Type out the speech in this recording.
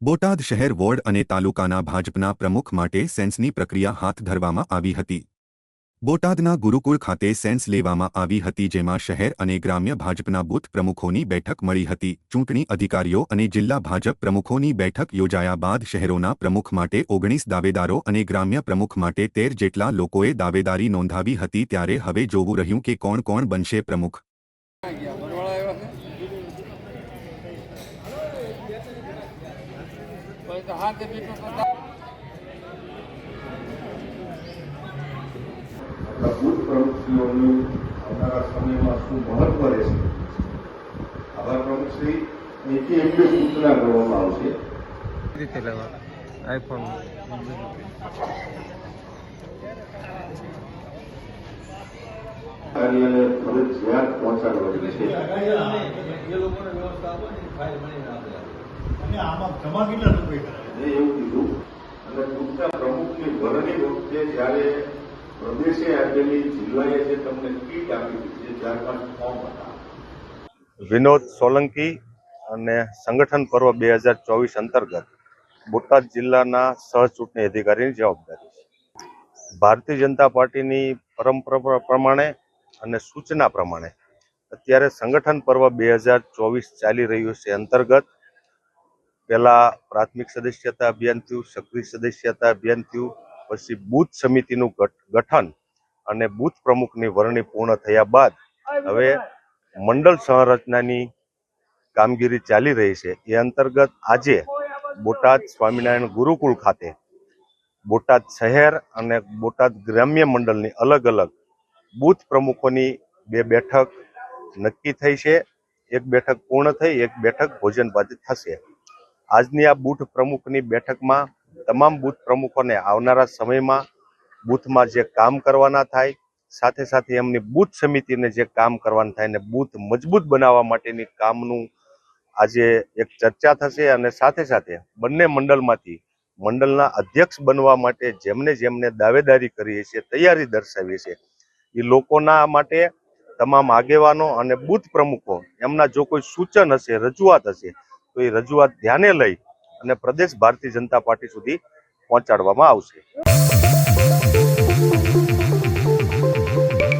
બોટાદ શહેર વોર્ડ અને તાલુકાના ભાજપના પ્રમુખ માટે સેન્સની પ્રક્રિયા હાથ ધરવામાં આવી હતી। બોટાદના ગુરુકુળ ખાતે સેન્સ લેવામાં આવી હતી, જેમાં શહેર અને ગ્રામ્ય ભાજપના બૂથ પ્રમુખોની બેઠક મળી હતી। ચૂંટણી અધિકારીઓ અને જિલ્લા ભાજપ પ્રમુખોની બેઠક યોજાયા બાદ શહેરોના પ્રમુખ માટે 19 દાવેદારો અને ગ્રામ્ય પ્રમુખ માટે 13 જેટલા લોકોએ દાવેદારી નોંધાવી હતી। ત્યારે હવે જોવું રહ્યું કે કોણ બનશે પ્રમુખ। બૂથ પ્રવૃત્તિઓનું આવનારા સમયમાં શું મહત્વ રહેશે, આવા પ્રમુખશ્રી એથી એક બે સૂચના કરવામાં આવશે। રીતે લેવા આઈફોન કાર્યાલય ફરજિયાત પહોંચાડવાની છે અને આમાં જમા કેટલા રૂપિયા એવું કીધું। અને બૂથના પ્રમુખની વરણી વખતે જ્યારે પ્રદેશે આપેલી જિલ્લાએ જે તમને કીટ આપી છે, 4-5 ફોર્મ હતા। વિનોદ સોલંકી અને સંગઠન પર્વ 2024 અંતર્ગત બોટાદ જિલ્લાના સહ ચૂંટણી અધિકારીની જવાબદારી છે। ભારતીય જનતા પાર્ટીની પરંપરા પ્રમાણે અને સૂચના પ્રમાણે અત્યારે સંગઠન પર્વ 2024 ચાલી રહ્યું છે। અંતર્ગત પહેલા પ્રાથમિક સદસ્યતા અભિયાન થયું, સક્રિય સદસ્યતા અભિયાન થયું, પછી બૂથ સમિતિનું ગઠન અને બૂથ પ્રમુખની વરણી પૂર્ણ થયા બાદ હવે મંડળ સંરચનાની કામગીરી ચાલી રહી છે। એ અંતર્ગત આજે બોટાદ સ્વામિનારાયણ ગુરુકુળ ખાતે બોટાદ શહેર અને બોટાદ ગ્રામ્ય મંડળની અલગ અલગ બૂથ પ્રમુખોની 2 બેઠક નક્કી થઈ છે। એક બેઠક પૂર્ણ થઈ, એક બેઠક ભોજન બાદ થશે। આજની આ બૂથ પ્રમુખની બેઠકમાં તમામ બૂથ પ્રમુખોને આવનારા સમયમાં બૂથમાં જે કામ કરવાના થાય, સાથે સાથે એમની બૂથ સમિતિને જે કામ કરવાના થાય અને બૂથ મજબૂત બનાવવા માટેની કામનું આજે એક ચર્ચા થશે। અને સાથે સાથે બંને મંડળમાંથી મંડળના અધ્યક્ષ બનવા માટે જેમને દાવેદારી કરી છે, તૈયારી દર્શાવી છે, એ લોકોના માટે તમામ આગેવાનો અને બૂથ પ્રમુખો એમના જો કોઈ સૂચન હશે, રજૂઆત હશે, તો એ રજૂઆત ધ્યાને લઈ અને પ્રદેશ ભારતીય જનતા પાર્ટી સુધી પહોંચાડવામાં આવશે।